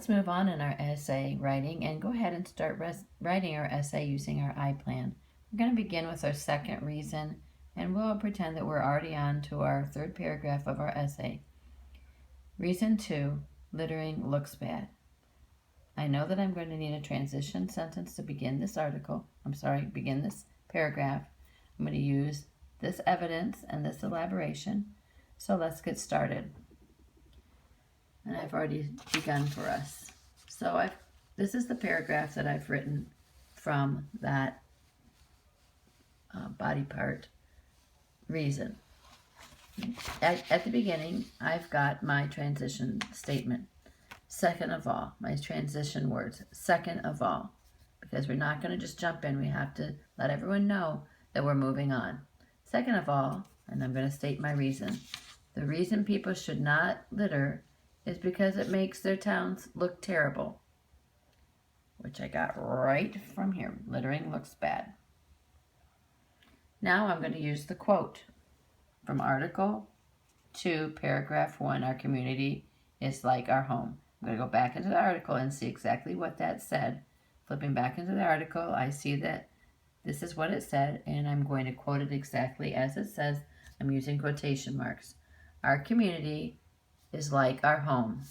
let's move on in our essay writing and go ahead and start writing our essay using our iPlan. We're going to begin with our second reason, and we'll pretend that we're already on to our third paragraph of our essay. Reason 2, littering looks bad. I know that I'm going to need a transition sentence to begin this begin this paragraph. I'm going to use this evidence and this elaboration. So let's get started. And I've already begun for us. So this is the paragraph that I've written from that body part reason. At the beginning, I've got my transition statement. Second of all, my transition words. Second of all, because we're not going to just jump in. We have to let everyone know that we're moving on. Second of all, and I'm going to state my reason. The reason people should not litter is because it makes their towns look terrible, which I got right from here. Littering looks bad. Now I'm going to use the quote from Article 2, Paragraph 1, our community is like our home. I'm going to go back into the article and see exactly what that said. Flipping back into the article, I see that this is what it said, and I'm going to quote it exactly as it says. I'm using quotation marks. Our community is like our home.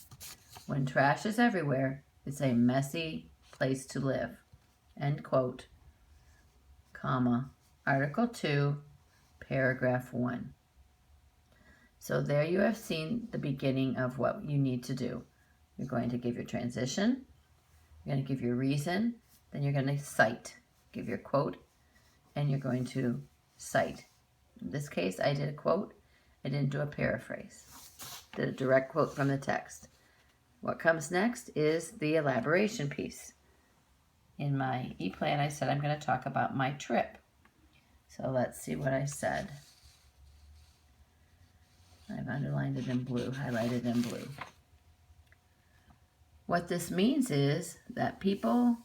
When trash is everywhere, it's a messy place to live. End quote, comma, Article 2, Paragraph 1. So there you have seen the beginning of what you need to do. You're going to give your transition, you're going to give your reason, then you're going to cite. Give your quote, and you're going to cite. In this case, I did a quote. I didn't do a paraphrase. Did a direct quote from the text. What comes next is the elaboration piece. In my e-plan, I said I'm going to talk about my trip. So let's see what I said. I've underlined it in blue, highlighted in blue. What this means is that people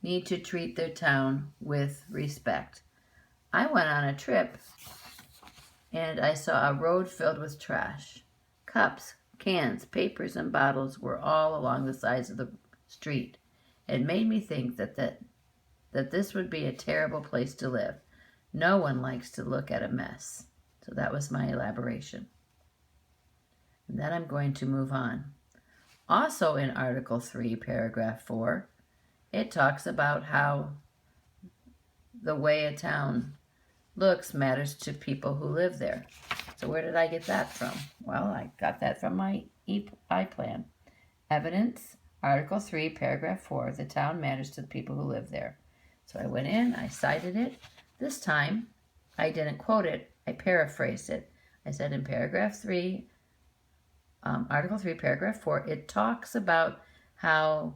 need to treat their town with respect. I went on a trip and I saw a road filled with trash. Cups, cans, papers, and bottles were all along the sides of the street. It made me think that this would be a terrible place to live. No one likes to look at a mess. So that was my elaboration. And then I'm going to move on. Also in Article 3, Paragraph 4, it talks about how the way a town looks matters to people who live there. So where did I get that from? Well, I got that from my iPlan. Evidence, Article 3, Paragraph 4, the town matters to the people who live there. So I went in, I cited it. This time, I didn't quote it, I paraphrased it. I said in Paragraph 3, Article 3, Paragraph 4, it talks about how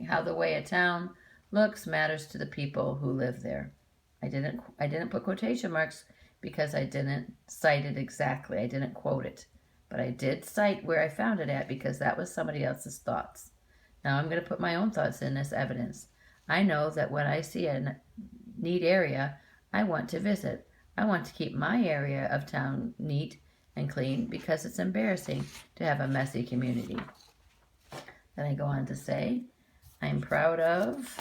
how the way a town looks matters to the people who live there. I didn't put quotation marks because I didn't cite it exactly. I didn't quote it. But I did cite where I found it at because that was somebody else's thoughts. Now I'm going to put my own thoughts in this evidence. I know that when I see a neat area, I want to visit. I want to keep my area of town neat and clean because it's embarrassing to have a messy community. Then I go on to say, I'm proud of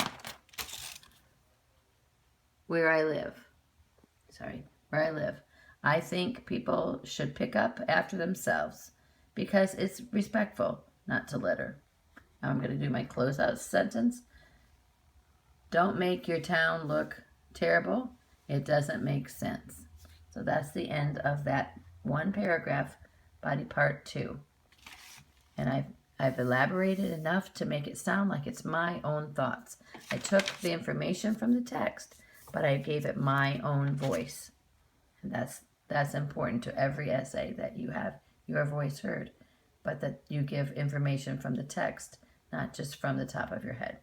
where I live. I think people should pick up after themselves because it's respectful not to litter. Now I'm going to do my closeout sentence. Don't make your town look terrible. It doesn't make sense. So that's the end of that one paragraph, body part 2. And I've elaborated enough to make it sound like it's my own thoughts. I took the information from the text, but I gave it my own voice. And that's important to every essay, that you have your voice heard, but that you give information from the text, not just from the top of your head.